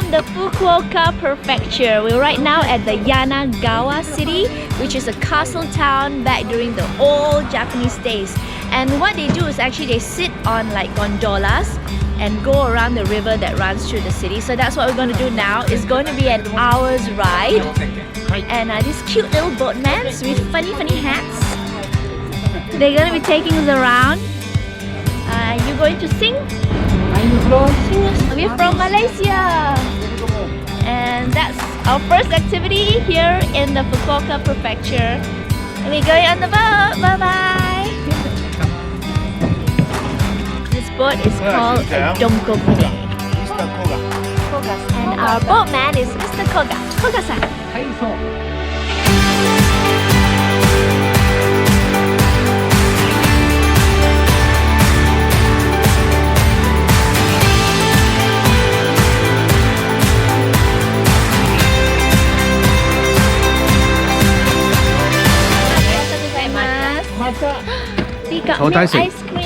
in the Fukuoka Prefecture. We're right now at the Yanagawa city, which is a castle town back during the old Japanese days. And what they do is actually they sit on like gondolas and go around the river that runs through the city. So that's what we're going to do now. It's going to be an hour's ride. And these cute little boatmen with funny hats. They're going to be taking us around. You going to sing? We're from Malaysia. And that's our first activity here in the Fukuoka Prefecture. And we're going on the boat. Bye bye. This boat is called a Donkokune. And our boatman is Mr. Koga. Koga-san. Ice cream.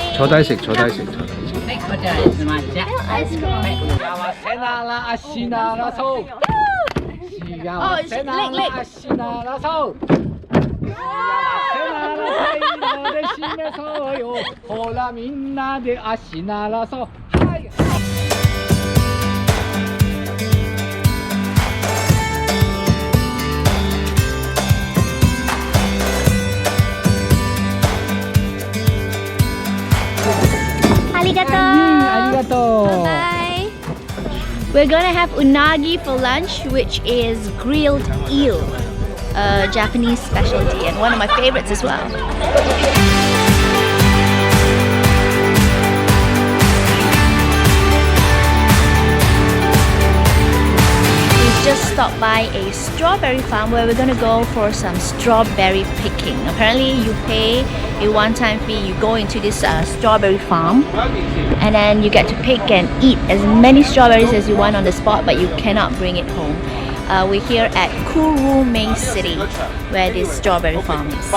Oh, it's Arigato. Bye. We're gonna have unagi for lunch, which is grilled eel, a Japanese specialty and one of my favorites as well. Just stopped by a strawberry farm where we're gonna go for some strawberry picking. Apparently you pay a one-time fee, you go into this strawberry farm and then you get to pick and eat as many strawberries as you want on the spot, but you cannot bring it home. We're here at Kurume city where this strawberry farm is.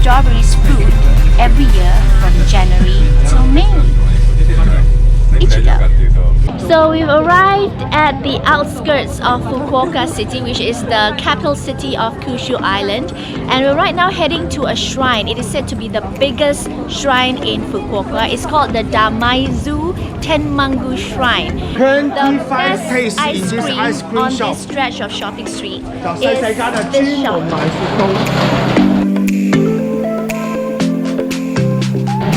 Strawberries fruit every year from January till May. Ichigo. So we've arrived at the outskirts of Fukuoka city, which is the capital city of Kyushu Island, and we're right now heading to a shrine. It is said to be the biggest shrine in Fukuoka. It's called the Damaizu Tenmangu Shrine. 25 tastes in this ice cream on shop. This stretch of shopping street is this shop.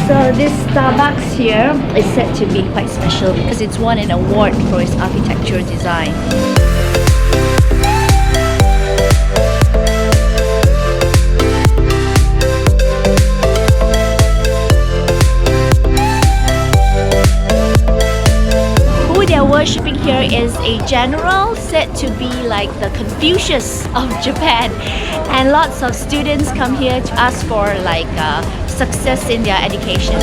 So this Starbucks here is said to be quite special because it's won an award for its architectural design. Who they're worshipping here is a general said to be like the Confucius of Japan, and lots of students come here to ask for like success in their education.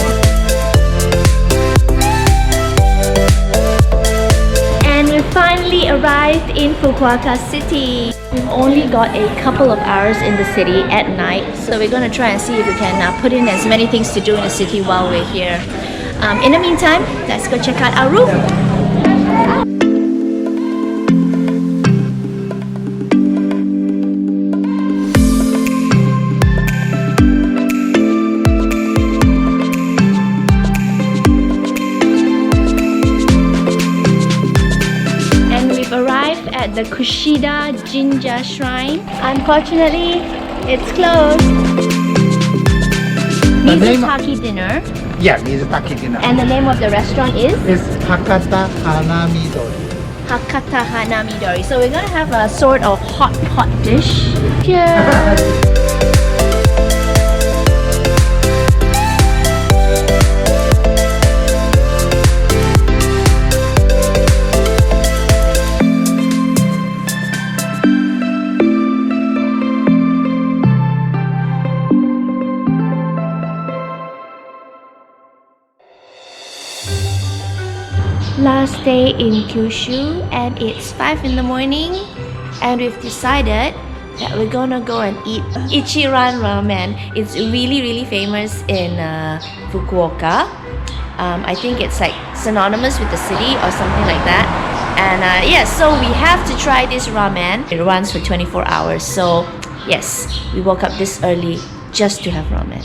And we finally arrived in Fukuoka city. We've only got a couple of hours in the city at night, so we're going to try and see if we can put in as many things to do in the city while we're here. In the meantime, let's go check out our room. At the Kushida Jinja Shrine. Unfortunately, it's closed. Mizutaki dinner. Yeah, Mizutaki dinner. And the name of the restaurant is? It's Hakata Hana Midori. Hakata Hana Midori. So we're gonna have a sort of hot dish. Cheers! Last day in Kyushu, and it's 5 in the morning, and we've decided that we're gonna go and eat Ichiran ramen. It's really famous in Fukuoka. I think it's like synonymous with the city or something like that. And yeah, so we have to try this ramen. It runs for 24 hours, so yes, we woke up this early just to have ramen.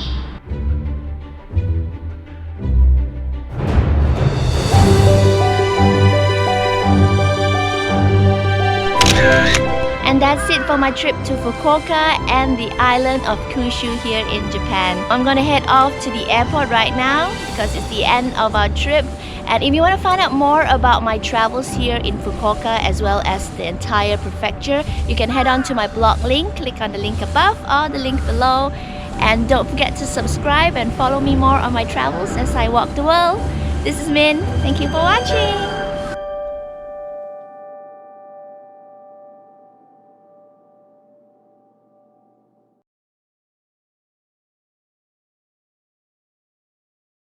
And that's it for my trip to Fukuoka and the island of Kyushu here in Japan. I'm gonna head off to the airport right now because it's the end of our trip. And if you want to find out more about my travels here in Fukuoka as well as the entire prefecture, you can head on to my blog link, click on the link above or the link below. And don't forget to subscribe and follow me more on my travels as I walk the world. This is Min. Thank you for watching.